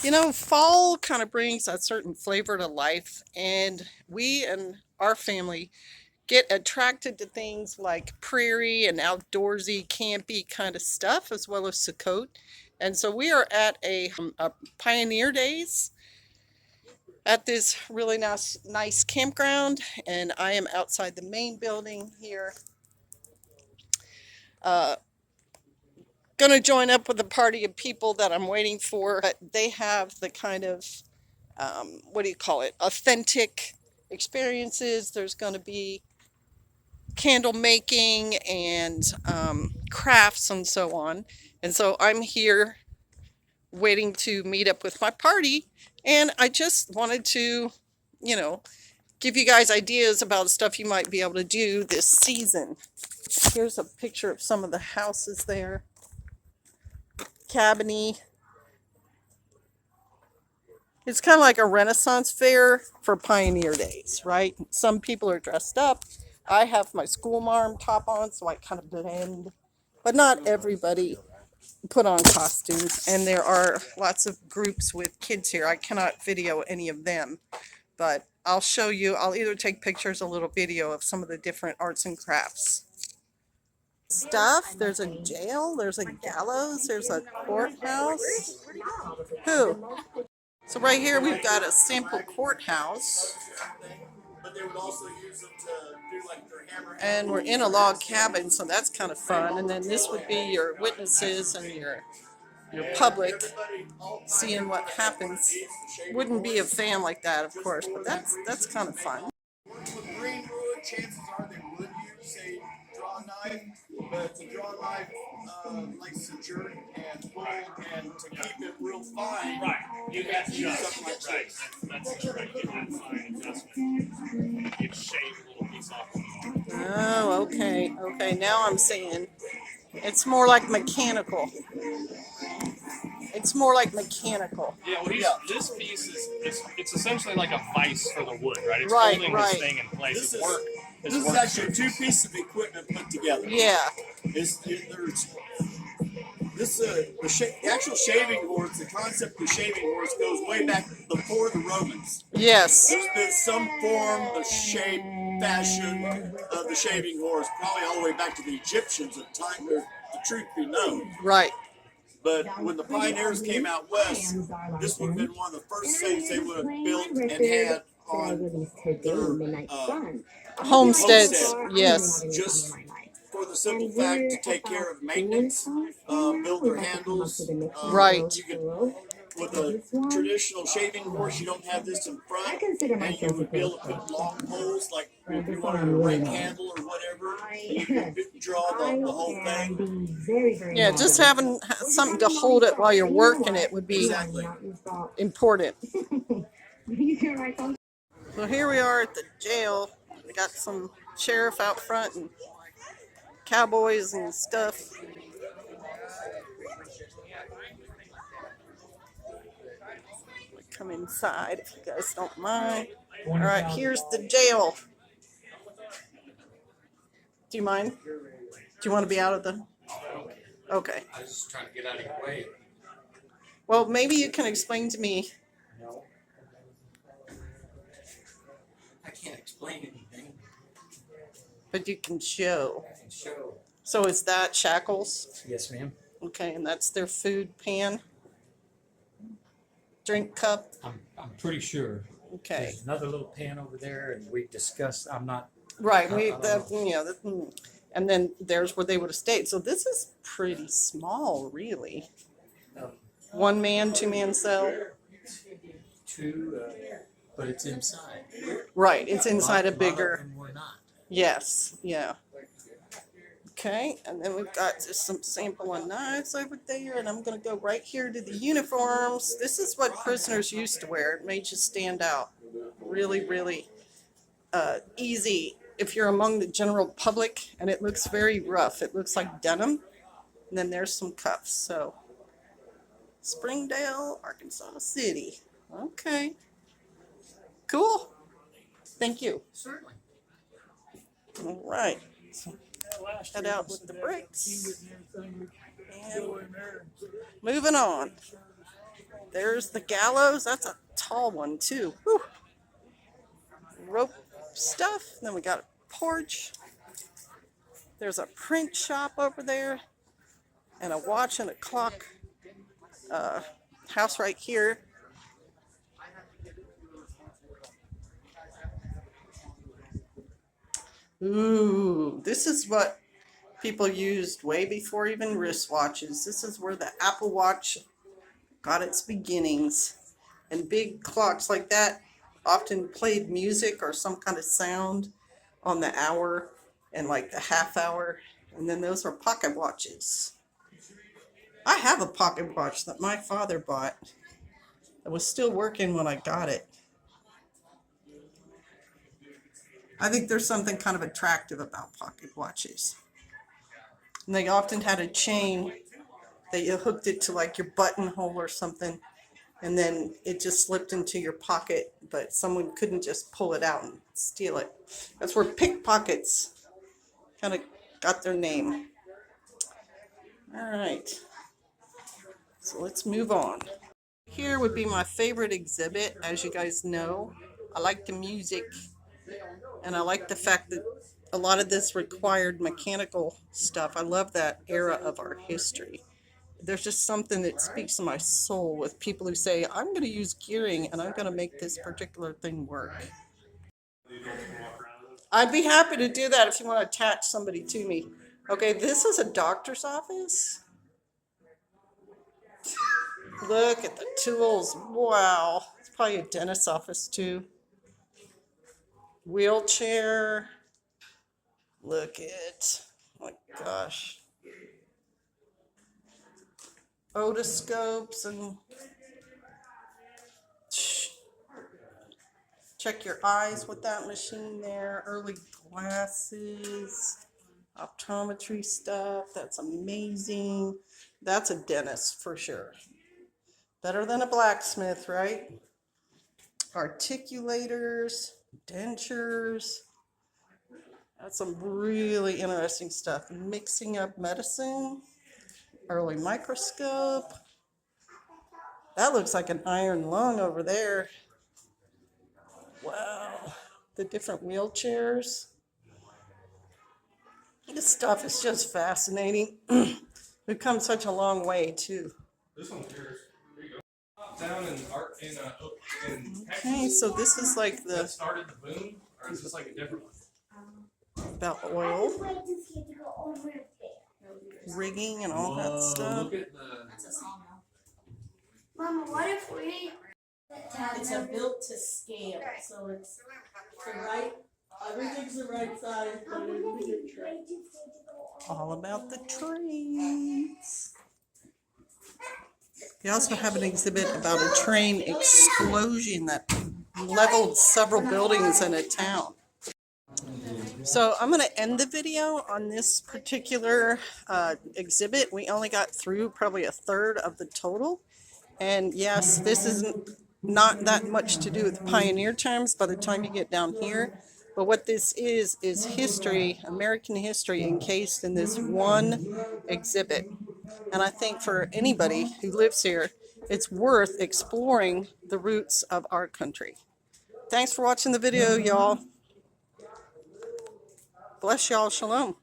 You know, fall kind of brings a certain flavor to life, and we and our family get attracted to things like prairie and outdoorsy, campy kind of stuff, as well as Sukkot. And so we are at a Pioneer Days at this really nice campground, and I am outside the main building here. Uh, Gonna join up with a party of people that I'm waiting for, but they have the kind of what do you call it? Authentic experiences. There's going to be candle making and crafts and so on. And so I'm here waiting to meet up with my party. And I just wanted to, you know, give you guys ideas about stuff you might be able to do this season. Here's a picture of some of the houses there. Cabiny. It's kind of like a Renaissance fair for Pioneer Days, right? Some people are dressed up. I have my school marm top on, so I kind of blend. But not everybody put on costumes, and there are lots of groups with kids here. I cannot video any of them, but I'll show you. I'll either take pictures or a little video of some of the different arts and crafts stuff. There's a jail, there's a gallows, there's a courthouse. Who? So right here we've got a sample courthouse. And we're in a log cabin, so that's kind of fun. And then this would be your witnesses and your public seeing what happens. Wouldn't be a fan like that, of course, but that's kind of fun. Chances are they would use a draw knife, but to draw knife likes to jerk and pull, and to keep it real fine, right? You have to use something like this. That's right. Get that fine adjustment. You shave a little piece off. Oh, okay. Okay, now I'm seeing it's more like mechanical. It's more like mechanical. Yeah, well, this piece it's essentially like a vise for the wood, right? It's holding this thing in place. This is actually two pieces of equipment put together. Yeah. The actual shaving horse, the concept of the shaving horse goes way back before the Romans. Yes. There's been some form of shape, fashion of the shaving horse, probably all the way back to the Egyptians at the time, the truth be known. Right. But when the pioneers came out west, this would have been one of the first things they would have built and had on their homesteads. Yes. Just for the simple fact to take care of maintenance, build their handles. Right. With a traditional shaving horse, you don't have this in front, and you would be able to put long poles, like if you wanted a rake handle or whatever, you could draw the whole thing. Yeah, just having something to hold it while you're working it would be important. So here we are at the jail. We got some sheriff out front and cowboys and stuff. Come inside if you guys don't mind. All right, here's the jail. Do you mind? Do you want to be out of the? Okay. I was just trying to get out of your way. Well, maybe you can explain to me. No. I can't explain anything. But you can show. I can show. So is that shackles? Yes, ma'am. Okay, and that's their food pan? Drink cup? I'm pretty sure. Okay. There's another little pan over there, and we discussed. I'm not. Right. And then there's where they would have stayed. So this is pretty small, really. One man, two man cell. Two, but it's inside. Right. It's inside a lot bigger. of them were not. Yes. Yeah. Okay, and then we've got just some sample of knives over there, and I'm going to go right here to the uniforms. This is what prisoners used to wear. It made you stand out. Really, really easy if you're among the general public, and it looks very rough. It looks like denim, and then there's some cuffs. So, Springdale, Arkansas City. Okay. Cool. Thank you. Certainly. All right. So, head out with the bricks. And moving on. There's the gallows. That's a tall one too. Whew. Rope stuff. Then we got a porch. There's a print shop over there, and a watch and a clock house right here. Ooh, this is what people used way before even wristwatches. This is where the Apple Watch got its beginnings. And big clocks like that often played music or some kind of sound on the hour and like the half hour. And then those were pocket watches. I have a pocket watch that my father bought. It was still working when I got it. I think there's something kind of attractive about pocket watches. And they often had a chain that you hooked it to like your buttonhole or something, and then it just slipped into your pocket, but someone couldn't just pull it out and steal it. That's where pickpockets kind of got their name. All right, so let's move on. Here would be my favorite exhibit. As you guys know, I like the music, and I like the fact that a lot of this required mechanical stuff. I love that era of our history. There's just something that speaks to my soul with people who say, I'm going to use gearing and I'm going to make this particular thing work. I'd be happy to do that if you want to attach somebody to me. Okay, this is a doctor's office. Look at the tools. Wow. It's probably a dentist's office too. Wheelchair. Look at, oh my gosh. Otoscopes and check your eyes with that machine there. Early glasses, optometry stuff. That's amazing. That's a dentist for sure. Better than a blacksmith, right? Articulators, dentures. That's some really interesting stuff. Mixing up medicine. Early microscope. That looks like an iron lung over there. Wow. The different wheelchairs. This stuff is just fascinating. We've come such a long way too. This one's yours. There you go. Down in Texas. Okay, so this is like That the started the boom, or is this like a different one? about oil, rigging, and all that stuff. Look at the. Mama, what if we? It's a built to scale, so it's the right. Everything's the right size, but all about the trains. They also have an exhibit about a train explosion that leveled several buildings in a town. So I'm going to end the video on this particular exhibit. We only got through probably a third of the total. And yes, this isn't not that much to do with pioneer times by the time you get down here. But what this is history, American history, encased in this one exhibit. And I think for anybody who lives here, it's worth exploring the roots of our country. Thanks for watching the video, y'all. Bless y'all. Shalom.